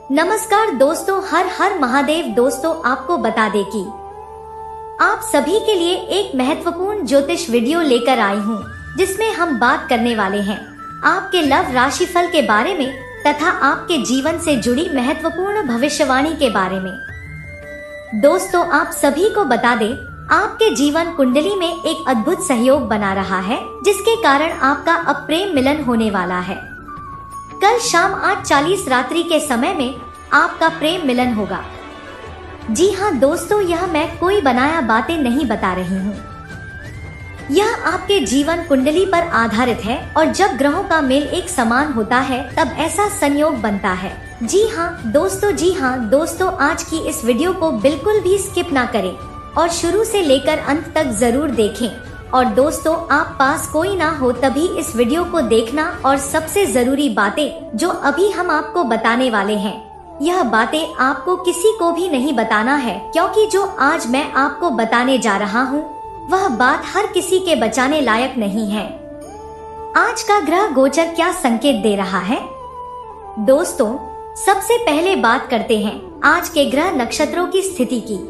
नमस्कार दोस्तों, हर हर महादेव। दोस्तों, आपको बता दें कि आप सभी के लिए एक महत्वपूर्ण ज्योतिष वीडियो लेकर आई हूँ, जिसमें हम बात करने वाले हैं आपके लव राशिफल के बारे में तथा आपके जीवन से जुड़ी महत्वपूर्ण भविष्यवाणी के बारे में। दोस्तों, आप सभी को बता दें, आपके जीवन कुंडली में एक अद्भुत सहयोग बना रहा है, जिसके कारण आपका अब प्रेम मिलन होने वाला है। कल शाम 8:40 रात्रि के समय में आपका प्रेम मिलन होगा। जी हाँ दोस्तों, यह मैं कोई बनाया बातें नहीं बता रही हूँ। यह आपके जीवन कुंडली पर आधारित है और जब ग्रहों का मेल एक समान होता है तब ऐसा संयोग बनता है। जी हाँ दोस्तों, आज की इस वीडियो को बिल्कुल भी स्किप ना करें और शुरू से लेकर अंत तक जरूर देखें। और दोस्तों, आप पास कोई ना हो तभी इस वीडियो को देखना। और सबसे जरूरी बातें जो अभी हम आपको बताने वाले हैं, यह बातें आपको किसी को भी नहीं बताना है, क्योंकि जो आज मैं आपको बताने जा रहा हूँ वह बात हर किसी के बचाने लायक नहीं है। आज का ग्रह गोचर क्या संकेत दे रहा है? दोस्तों, सबसे पहले बात करते हैं आज के ग्रह नक्षत्रों की स्थिति की।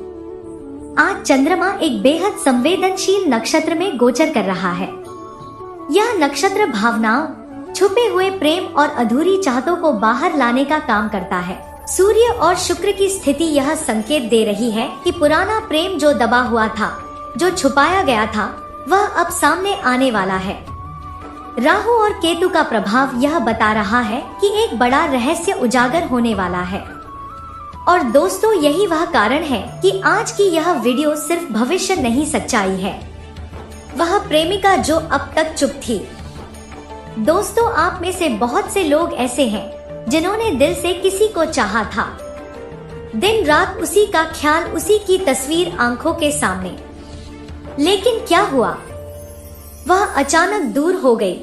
आज चंद्रमा एक बेहद संवेदनशील नक्षत्र में गोचर कर रहा है। यह नक्षत्र भावनाओं, छुपे हुए प्रेम और अधूरी चाहतों को बाहर लाने का काम करता है। सूर्य और शुक्र की स्थिति यह संकेत दे रही है कि पुराना प्रेम जो दबा हुआ था, जो छुपाया गया था, वह अब सामने आने वाला है। राहु और केतु का प्रभाव यह बता रहा है कि एक बड़ा रहस्य उजागर होने वाला है। और दोस्तों, यही वह कारण है कि आज की यह वीडियो सिर्फ भविष्य नहीं, सच्चाई है। वह प्रेमिका जो अब तक चुप थी। दोस्तों, आप में से बहुत से लोग ऐसे हैं जिन्होंने दिल से किसी को चाहा था, दिन रात उसी का ख्याल, उसी की तस्वीर आंखों के सामने। लेकिन क्या हुआ? वह अचानक दूर हो गई,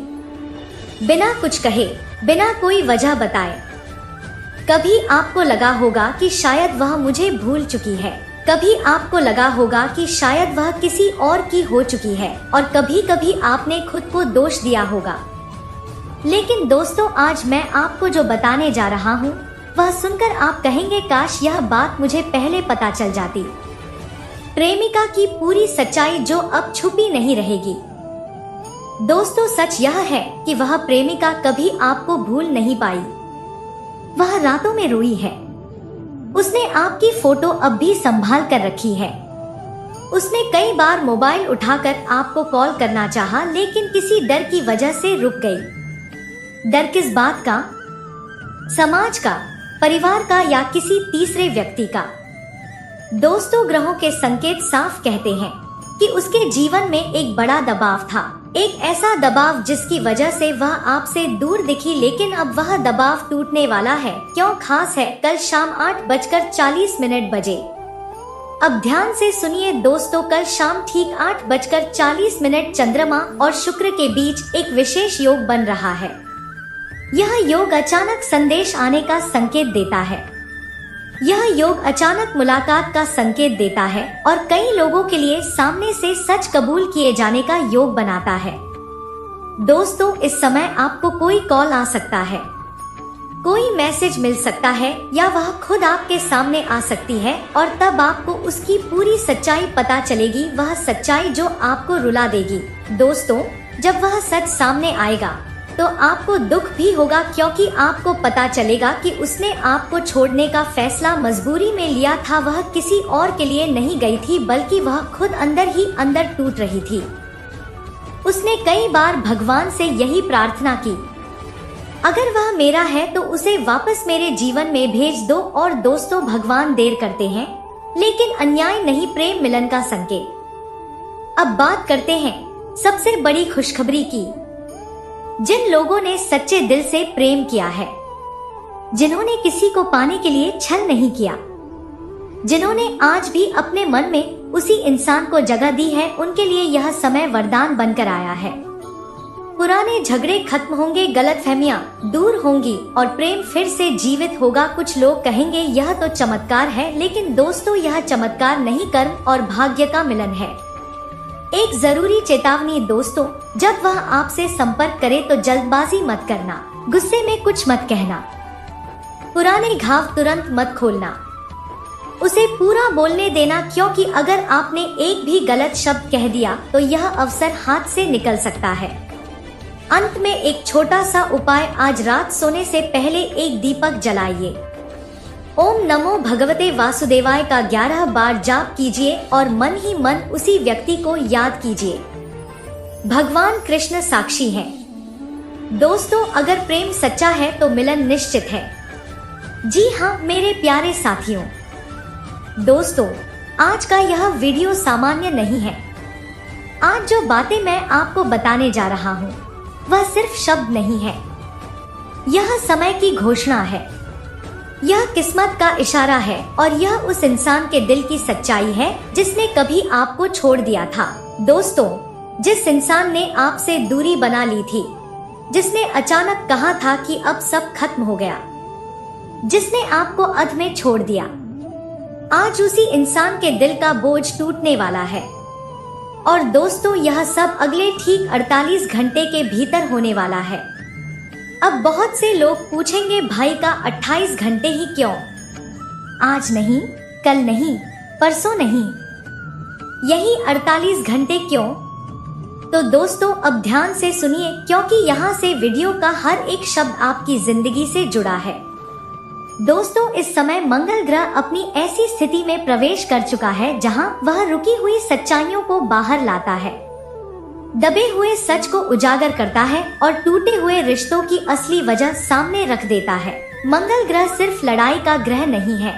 बिना कुछ कहे, बिना कोई वजह बताए। कभी आपको लगा होगा कि शायद वह मुझे भूल चुकी है, कभी आपको लगा होगा कि शायद वह किसी और की हो चुकी है, और कभी कभी आपने खुद को दोष दिया होगा। लेकिन दोस्तों, आज मैं आपको जो बताने जा रहा हूँ वह सुनकर आप कहेंगे, काश यह बात मुझे पहले पता चल जाती। प्रेमिका की पूरी सच्चाई जो अब छुपी नहीं रहेगी। दोस्तों, सच यह है कि वह प्रेमिका कभी आपको भूल नहीं पाई। वह रातों में रोई है। उसने आपकी फोटो अब भी संभाल कर रखी है। उसने कई बार मोबाइल उठाकर आपको कॉल करना चाहा, लेकिन किसी डर की वजह से रुक गई। डर किस बात का? समाज का, परिवार का, या किसी तीसरे व्यक्ति का? दोस्तों, ग्रहों के संकेत साफ कहते हैं कि उसके जीवन में एक बड़ा दबाव था, एक ऐसा दबाव जिसकी वजह से वह आपसे दूर दिखी, लेकिन अब वह दबाव टूटने वाला है। क्यों खास है? कल शाम 8:40 बजे। अब ध्यान से सुनिए दोस्तों, कल शाम ठीक 8:40 चंद्रमा और शुक्र के बीच एक विशेष योग बन रहा है। यह योग अचानक संदेश आने का संकेत देता है। यह योग अचानक मुलाकात का संकेत देता है और कई लोगों के लिए सामने से सच कबूल किए जाने का योग बनाता है। दोस्तों, इस समय आपको कोई कॉल आ सकता है, कोई मैसेज मिल सकता है, या वह खुद आपके सामने आ सकती है, और तब आपको उसकी पूरी सच्चाई पता चलेगी। वह सच्चाई जो आपको रुला देगी। दोस्तों, जब वह सच सामने आएगा तो आपको दुख भी होगा, क्योंकि आपको पता चलेगा कि उसने आपको छोड़ने का फैसला मजबूरी में लिया था। वह किसी और के लिए नहीं गई थी, बल्कि वह खुद अंदर ही अंदर टूट रही थी। उसने कई बार भगवान से यही प्रार्थना की, अगर वह मेरा है तो उसे वापस मेरे जीवन में भेज दो। और दोस्तों, भगवान देर करते हैं, लेकिन अन्याय नहीं, प्रेम मिलन का संकेत। अब बात करते हैं सबसे बड़ी खुशखबरी की। जिन लोगों ने सच्चे दिल से प्रेम किया है, जिन्होंने किसी को पाने के लिए छल नहीं किया, जिन्होंने आज भी अपने मन में उसी इंसान को जगह दी है, उनके लिए यह समय वरदान बनकर आया है। पुराने झगड़े खत्म होंगे, गलतफहमियां दूर होंगी और प्रेम फिर से जीवित होगा। कुछ लोग कहेंगे यह तो चमत्कार है, लेकिन दोस्तों, यह चमत्कार नहीं, कर्म और भाग्य का मिलन है। एक जरूरी चेतावनी दोस्तों, जब वह आपसे संपर्क करे तो जल्दबाजी मत करना, गुस्से में कुछ मत कहना। पुराने घाव तुरंत मत खोलना, उसे पूरा बोलने देना, क्योंकि अगर आपने एक भी गलत शब्द कह दिया तो यह अवसर हाथ से निकल सकता है। अंत में एक छोटा सा उपाय, आज रात सोने से पहले एक दीपक जलाइए। ओम नमो भगवते वासुदेवाय का 11 बार जाप कीजिए और मन ही मन उसी व्यक्ति को याद कीजिए। भगवान कृष्ण साक्षी हैं। दोस्तों, अगर प्रेम सच्चा है तो मिलन निश्चित है। जी हाँ मेरे प्यारे साथियों, दोस्तों आज का यह वीडियो सामान्य नहीं है। आज जो बातें मैं आपको बताने जा रहा हूँ वह सिर्फ शब्द नहीं है, यह समय की घोषणा है, यह किस्मत का इशारा है और यह उस इंसान के दिल की सच्चाई है जिसने कभी आपको छोड़ दिया था। दोस्तों, जिस इंसान ने आपसे दूरी बना ली थी, जिसने अचानक कहा था कि अब सब खत्म हो गया, जिसने आपको अध में छोड़ दिया, आज उसी इंसान के दिल का बोझ टूटने वाला है। और दोस्तों, यह सब अगले ठीक 48 घंटे के भीतर होने वाला है। अब बहुत से लोग पूछेंगे, भाई का 28 घंटे ही क्यों? आज नहीं, कल नहीं, परसों नहीं, यही 48 घंटे क्यों? तो दोस्तों अब ध्यान से सुनिए, क्योंकि यहाँ से वीडियो का हर एक शब्द आपकी जिंदगी से जुड़ा है। दोस्तों, इस समय मंगल ग्रह अपनी ऐसी स्थिति में प्रवेश कर चुका है जहां वह रुकी हुई सच्चाइयों को बाहर लाता है, दबे हुए सच को उजागर करता है और टूटे हुए रिश्तों की असली वजह सामने रख देता है। मंगल ग्रह सिर्फ लड़ाई का ग्रह नहीं है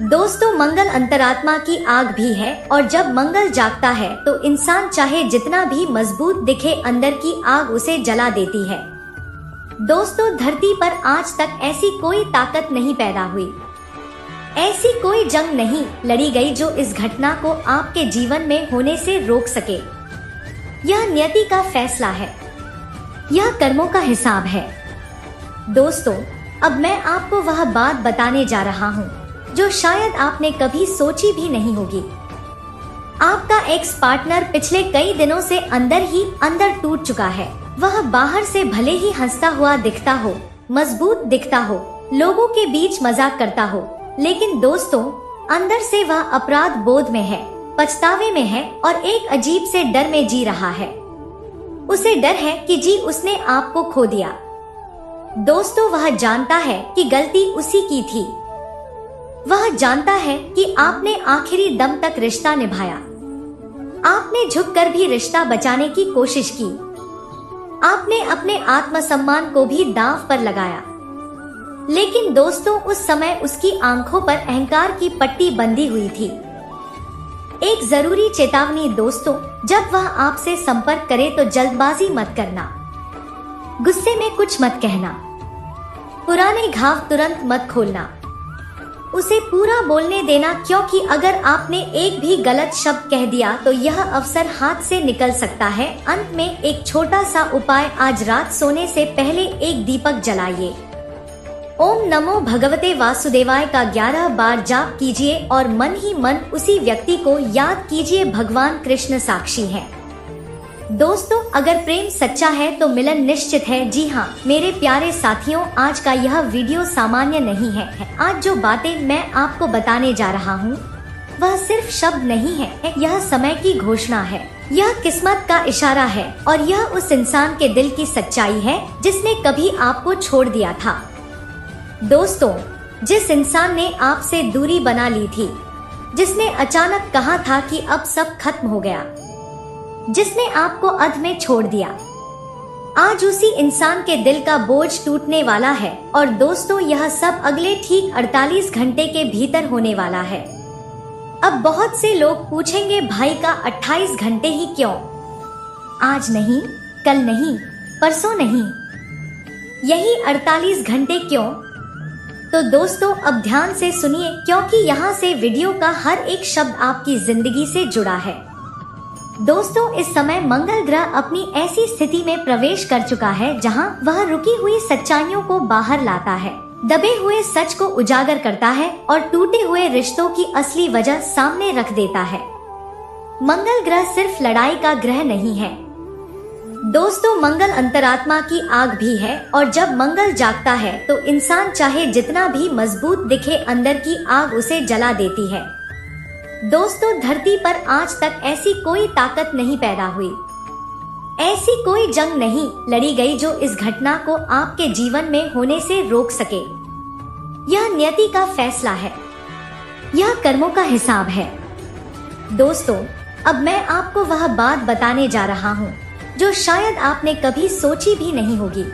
दोस्तों, मंगल अंतरात्मा की आग भी है और जब मंगल जागता है तो इंसान चाहे जितना भी मजबूत दिखे, अंदर की आग उसे जला देती है। दोस्तों, धरती पर आज तक ऐसी कोई ताकत नहीं पैदा हुई, ऐसी कोई जंग नहीं लड़ी गई जो इस घटना को आपके जीवन में होने से रोक सके। यह नियति का फैसला है, यह कर्मों का हिसाब है। दोस्तों, अब मैं आपको वह बात बताने जा रहा हूँ जो शायद आपने कभी सोची भी नहीं होगी। आपका एक्स पार्टनर पिछले कई दिनों से अंदर ही अंदर टूट चुका है। वह बाहर से भले ही हंसता हुआ दिखता हो, मजबूत दिखता हो, लोगों के बीच मजाक करता हो, लेकिन दोस्तों अंदर से वह अपराध बोध में है, पछतावे में है और एक अजीब से डर में जी रहा है। उसे डर है कि जी उसने आपको खो दिया। दोस्तों, वह जानता है कि गलती उसी की थी। वह जानता है कि आपने आखिरी दम तक रिश्ता निभाया, आपने झुककर भी रिश्ता बचाने की कोशिश की, आपने अपने आत्मसम्मान को भी दांव पर लगाया। लेकिन दोस्तों, उस समय उसकी आंखों पर अहंकार की पट्टी बंधी हुई थी। एक जरूरी चेतावनी दोस्तों, जब वह आपसे संपर्क करे तो जल्दबाजी मत करना, गुस्से में कुछ मत कहना, पुराने घाव तुरंत मत खोलना, उसे पूरा बोलने देना, क्योंकि अगर आपने एक भी गलत शब्द कह दिया तो यह अवसर हाथ से निकल सकता है। अंत में एक छोटा सा उपाय, आज रात सोने से पहले एक दीपक जलाइए। ओम नमो भगवते वासुदेवाय का 11 बार जाप कीजिए और मन ही मन उसी व्यक्ति को याद कीजिए। भगवान कृष्ण साक्षी हैं। दोस्तों, अगर प्रेम सच्चा है तो मिलन निश्चित है। जी हाँ मेरे प्यारे साथियों, आज का यह वीडियो सामान्य नहीं है। आज जो बातें मैं आपको बताने जा रहा हूँ वह सिर्फ शब्द नहीं है, यह समय की घोषणा है, यह किस्मत का इशारा है और यह उस इंसान के दिल की सच्चाई है जिसने कभी आपको छोड़ दिया था। दोस्तों, जिस इंसान ने आपसे दूरी बना ली थी, जिसने अचानक कहा था कि अब सब खत्म हो गया, जिसने आपको अध में छोड़ दिया, आज उसी इंसान के दिल का बोझ टूटने वाला है। और दोस्तों, यह सब अगले ठीक 48 घंटे के भीतर होने वाला है। अब बहुत से लोग पूछेंगे, भाई का 28 घंटे ही क्यों? आज नहीं, कल नहीं, परसों नहीं, यही 48 घंटे क्यों? तो दोस्तों अब ध्यान से सुनिए, क्योंकि यहाँ से वीडियो का हर एक शब्द आपकी जिंदगी से जुड़ा है। दोस्तों, इस समय मंगल ग्रह अपनी ऐसी स्थिति में प्रवेश कर चुका है जहां वह रुकी हुई सच्चाइयों को बाहर लाता है, दबे हुए सच को उजागर करता है और टूटे हुए रिश्तों की असली वजह सामने रख देता है। मंगल ग्रह सिर्फ लड़ाई का ग्रह नहीं है, दोस्तों, मंगल अंतरात्मा की आग भी है और जब मंगल जागता है तो इंसान चाहे जितना भी मजबूत दिखे, अंदर की आग उसे जला देती है। दोस्तों, धरती पर आज तक ऐसी कोई ताकत नहीं पैदा हुई, ऐसी कोई जंग नहीं लड़ी गई जो इस घटना को आपके जीवन में होने से रोक सके। यह नियति का फैसला है, यह कर्मों का हिसाब है। दोस्तों, अब मैं आपको वह बात बताने जा रहा हूँ जो शायद आपने कभी सोची भी नहीं होगी।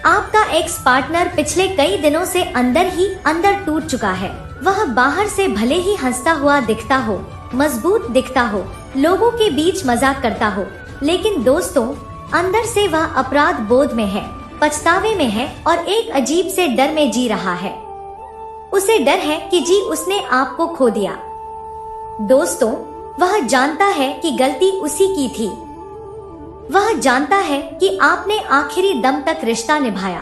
आपका एक्स पार्टनर पिछले कई दिनों से अंदर ही अंदर टूट चुका है। वह बाहर से भले ही हंसता हुआ दिखता हो, मजबूत दिखता हो, लोगों के बीच मजाक करता हो, लेकिन दोस्तों अंदर से वह अपराध बोध में है, पछतावे में है और एक अजीब से डर में जी रहा है। उसे डर है कि उसने आपको खो दिया। दोस्तों, वह जानता है कि गलती उसी की थी। वह जानता है कि आपने आखिरी दम तक रिश्ता निभाया,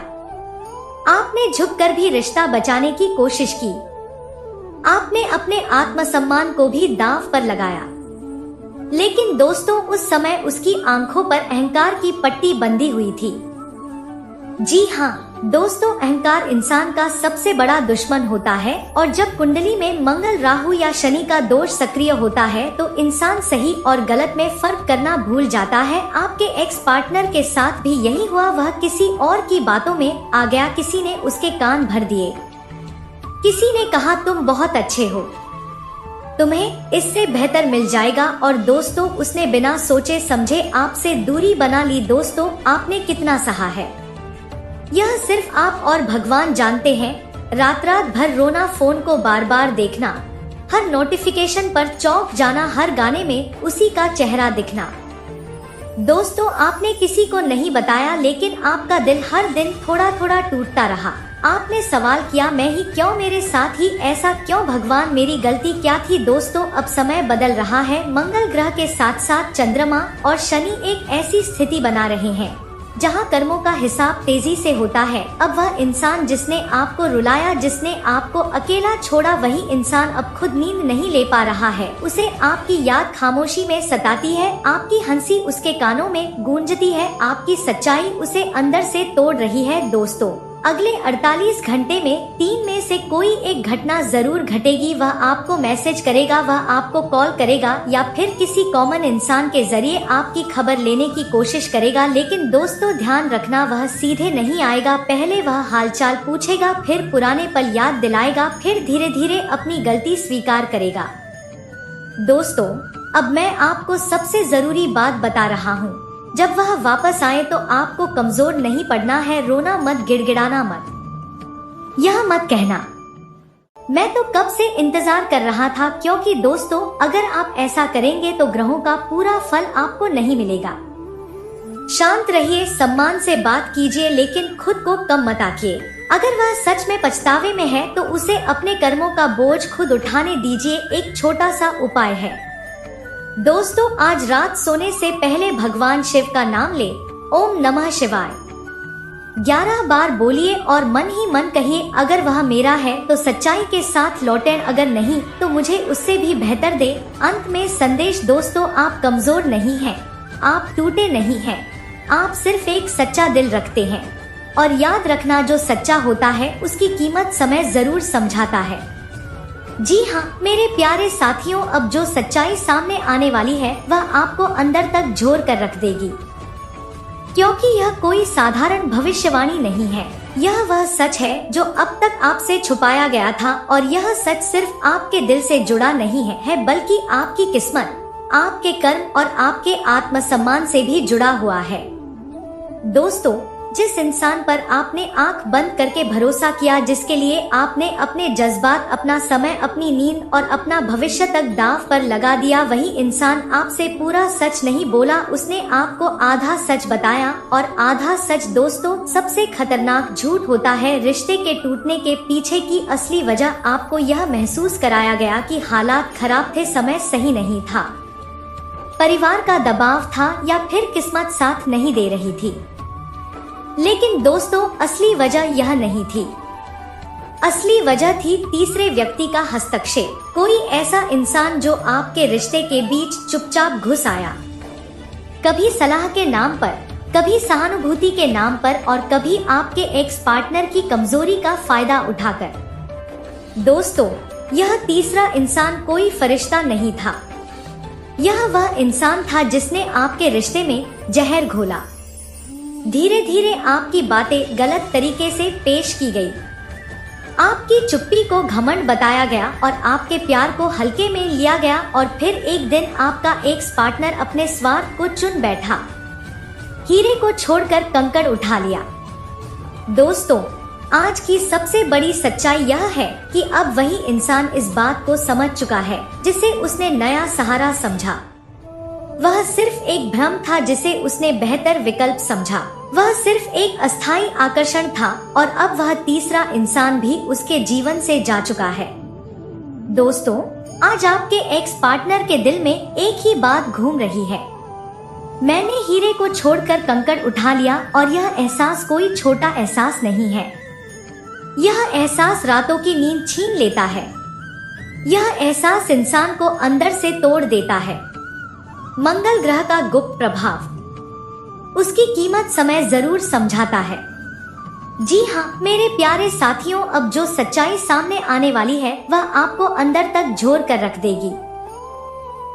आपने झुककर भी रिश्ता बचाने की कोशिश की, आपने अपने आत्मसम्मान को भी दांव पर लगाया। लेकिन दोस्तों, उस समय उसकी आंखों पर अहंकार की पट्टी बंधी हुई थी। जी हाँ दोस्तों, अहंकार इंसान का सबसे बड़ा दुश्मन होता है और जब कुंडली में मंगल, राहु या शनि का दोष सक्रिय होता है तो इंसान सही और गलत में फर्क करना भूल जाता है। आपके एक्स पार्टनर के साथ भी यही हुआ। वह किसी और की बातों में आ गया, किसी ने उसके कान भर दिए, किसी ने कहा तुम बहुत अच्छे हो, तुम्हें इससे बेहतर मिल जाएगा, और दोस्तों उसने बिना सोचे समझे आपसे दूरी बना ली। दोस्तों, आपने कितना सहा है यह सिर्फ आप और भगवान जानते हैं। रात रात भर रोना, फोन को बार बार देखना, हर नोटिफिकेशन पर चौंक जाना, हर गाने में उसी का चेहरा दिखना। दोस्तों, आपने किसी को नहीं बताया, लेकिन आपका दिल हर दिन थोड़ा थोड़ा टूटता रहा। आपने सवाल किया, मैं ही क्यों, मेरे साथ ही ऐसा क्यों, भगवान मेरी गलती क्या थी। दोस्तों, अब समय बदल रहा है। मंगल ग्रह के साथ साथ चंद्रमा और शनि एक ऐसी स्थिति बना रहे हैं जहां कर्मों का हिसाब तेजी से होता है। अब वह इंसान जिसने आपको रुलाया, जिसने आपको अकेला छोड़ा, वही इंसान अब खुद नींद नहीं ले पा रहा है। उसे आपकी याद खामोशी में सताती है, आपकी हंसी उसके कानों में गूंजती है, आपकी सच्चाई उसे अंदर से तोड़ रही है। दोस्तों, अगले 48 घंटे में 3 में से कोई एक घटना जरूर घटेगी। वह आपको मैसेज करेगा, वह आपको कॉल करेगा या फिर किसी कॉमन इंसान के जरिए आपकी खबर लेने की कोशिश करेगा। लेकिन दोस्तों ध्यान रखना, वह सीधे नहीं आएगा। पहले वह हालचाल पूछेगा, फिर पुराने पल याद दिलाएगा, फिर धीरे धीरे अपनी गलती स्वीकार करेगा। दोस्तों, अब मैं आपको सबसे जरूरी बात बता रहा हूँ, जब वह वापस आए तो आपको कमजोर नहीं पड़ना है। रोना मत, गिड़गिड़ाना मत, यह मत कहना मैं तो कब से इंतजार कर रहा था, क्योंकि दोस्तों अगर आप ऐसा करेंगे तो ग्रहों का पूरा फल आपको नहीं मिलेगा। शांत रहिए, सम्मान से बात कीजिए, लेकिन खुद को कम मत आंकिए। अगर वह सच में पछतावे में है तो उसे अपने कर्मों का बोझ खुद उठाने दीजिए। एक छोटा सा उपाय है दोस्तों, आज रात सोने से पहले भगवान शिव का नाम ले, ओम नमः शिवाय 11 बार बोलिए और मन ही मन कहिए, अगर वह मेरा है तो सच्चाई के साथ लौटे, अगर नहीं तो मुझे उससे भी बेहतर दे। अंत में संदेश दोस्तों, आप कमजोर नहीं हैं, आप टूटे नहीं हैं, आप सिर्फ एक सच्चा दिल रखते हैं। और याद रखना, जो सच्चा होता है उसकी कीमत समय जरूर समझाता है। जी हाँ मेरे प्यारे साथियों, अब जो सच्चाई सामने आने वाली है वह आपको अंदर तक झोर कर रख देगी, क्योंकि यह कोई साधारण भविष्यवाणी नहीं है। यह वह सच है जो अब तक आपसे छुपाया गया था, और यह सच सिर्फ आपके दिल से जुड़ा नहीं है बल्कि आपकी किस्मत, आपके कर्म और आपके आत्मसम्मान से भी जुड़ा हुआ है। दोस्तों, जिस इंसान पर आपने आंख बंद करके भरोसा किया, जिसके लिए आपने अपने जज्बात, अपना समय, अपनी नींद और अपना भविष्य तक दांव पर लगा दिया, वही इंसान आपसे पूरा सच नहीं बोला। उसने आपको आधा सच बताया, और आधा सच दोस्तों सबसे खतरनाक झूठ होता है। रिश्ते के टूटने के पीछे की असली वजह आपको यह महसूस कराया गया कि हालात खराब थे, समय सही नहीं था, परिवार का दबाव था, या फिर किस्मत साथ नहीं दे रही थी। लेकिन दोस्तों असली वजह यह नहीं थी। असली वजह थी तीसरे व्यक्ति का हस्तक्षेप। कोई ऐसा इंसान जो आपके रिश्ते के बीच चुपचाप घुस आया, कभी सलाह के नाम पर, कभी सहानुभूति के नाम पर और कभी आपके एक्स पार्टनर की कमजोरी का फायदा उठाकर। दोस्तों, यह तीसरा इंसान कोई फरिश्ता नहीं था। यह वह इंसान था जिसने आपके रिश्ते में जहर घोला। धीरे धीरे आपकी बातें गलत तरीके से पेश की गई। आपकी चुप्पी को घमंड बताया गया और आपके प्यार को हल्के में लिया गया और फिर एक दिन आपका एक्स पार्टनर अपने स्वार्थ को चुन बैठा। हीरे को छोड़कर कंकड़ उठा लिया। दोस्तों, आज की सबसे बड़ी सच्चाई यह है कि अब वही इंसान इस बात को समझ चुका है जिसे उसने नया सहारा समझा। वह सिर्फ एक भ्रम था जिसे उसने बेहतर विकल्प समझा। वह सिर्फ एक अस्थायी आकर्षण था और अब वह तीसरा इंसान भी उसके जीवन से जा चुका है। दोस्तों, आज आपके एक्स पार्टनर के दिल में एक ही बात घूम रही है। मैंने हीरे को छोड़कर कंकड़ उठा लिया और यह एहसास कोई छोटा एहसास नहीं है। यह एहसास रातों की नींद छीन लेता है। यह एहसास इंसान को अंदर से तोड़ देता है। मंगल ग्रह का गुप्त प्रभाव, उसकी कीमत समय जरूर समझाता है। जी हाँ मेरे प्यारे साथियों, अब जो सच्चाई सामने आने वाली है वह आपको अंदर तक झोर कर रख देगी,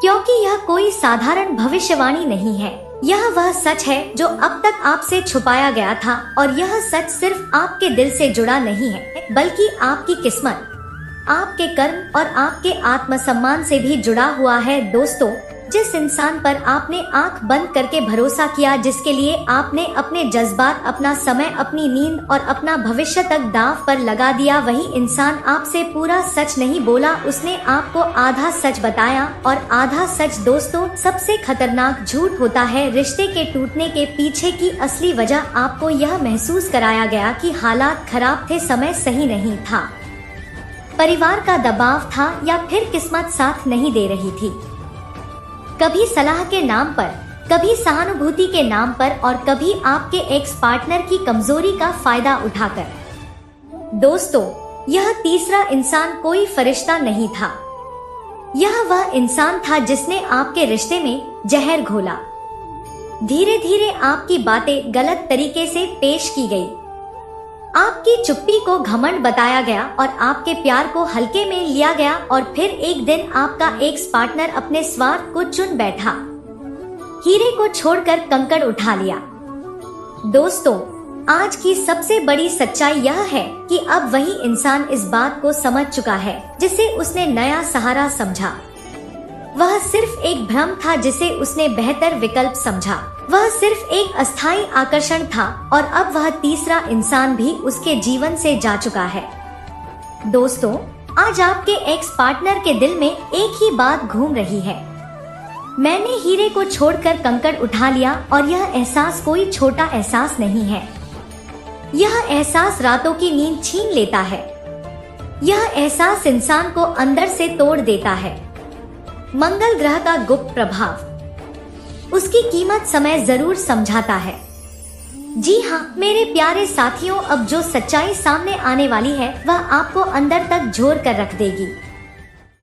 क्योंकि यह कोई साधारण भविष्यवाणी नहीं है। यह वह सच है जो अब तक आपसे छुपाया गया था और यह सच सिर्फ आपके दिल से जुड़ा नहीं है बल्कि आपकी किस्मत, आपके कर्म और आपके आत्मसम्मान से भी जुड़ा हुआ है। दोस्तों, जिस इंसान पर आपने आंख बंद करके भरोसा किया, जिसके लिए आपने अपने जज्बात, अपना समय, अपनी नींद और अपना भविष्य तक दांव पर लगा दिया, वही इंसान आपसे पूरा सच नहीं बोला। उसने आपको आधा सच बताया और आधा सच। दोस्तों, सबसे खतरनाक झूठ होता है रिश्ते के टूटने के पीछे की असली वजह। आपको यह महसूस कराया गया कि हालात खराब थे, समय सही नहीं था, परिवार का दबाव था या फिर किस्मत साथ नहीं दे रही थी। कभी सलाह के नाम पर, कभी सहानुभूति के नाम पर और कभी आपके एक्स पार्टनर की कमजोरी का फायदा उठाकर। दोस्तों, यह तीसरा इंसान कोई फरिश्ता नहीं था। यह वह इंसान था जिसने आपके रिश्ते में जहर घोला। धीरे धीरे आपकी बातें गलत तरीके से पेश की गई। आपकी चुप्पी को घमंड बताया गया और आपके प्यार को हल्के में लिया गया और फिर एक दिन आपका एक्स पार्टनर अपने स्वार्थ को चुन बैठा। हीरे को छोड़कर कंकड़ उठा लिया। दोस्तों, आज की सबसे बड़ी सच्चाई यह है कि अब वही इंसान इस बात को समझ चुका है जिसे उसने नया सहारा समझा। वह सिर्फ एक भ्रम था जिसे उसने बेहतर विकल्प समझा। वह सिर्फ एक अस्थायी आकर्षण था और अब वह तीसरा इंसान भी उसके जीवन से जा चुका है। दोस्तों, आज आपके एक्स पार्टनर के दिल में एक ही बात घूम रही है। मैंने हीरे को छोड़कर कंकड़ उठा लिया और यह एहसास कोई छोटा एहसास नहीं है। यह एहसास रातों की नींद छीन लेता है। यह एहसास इंसान को अंदर से तोड़ देता है। मंगल ग्रह का गुप्त प्रभाव, उसकी कीमत समय जरूर समझाता है। जी हाँ मेरे प्यारे साथियों, अब जो सच्चाई सामने आने वाली है वह आपको अंदर तक झोर कर रख देगी।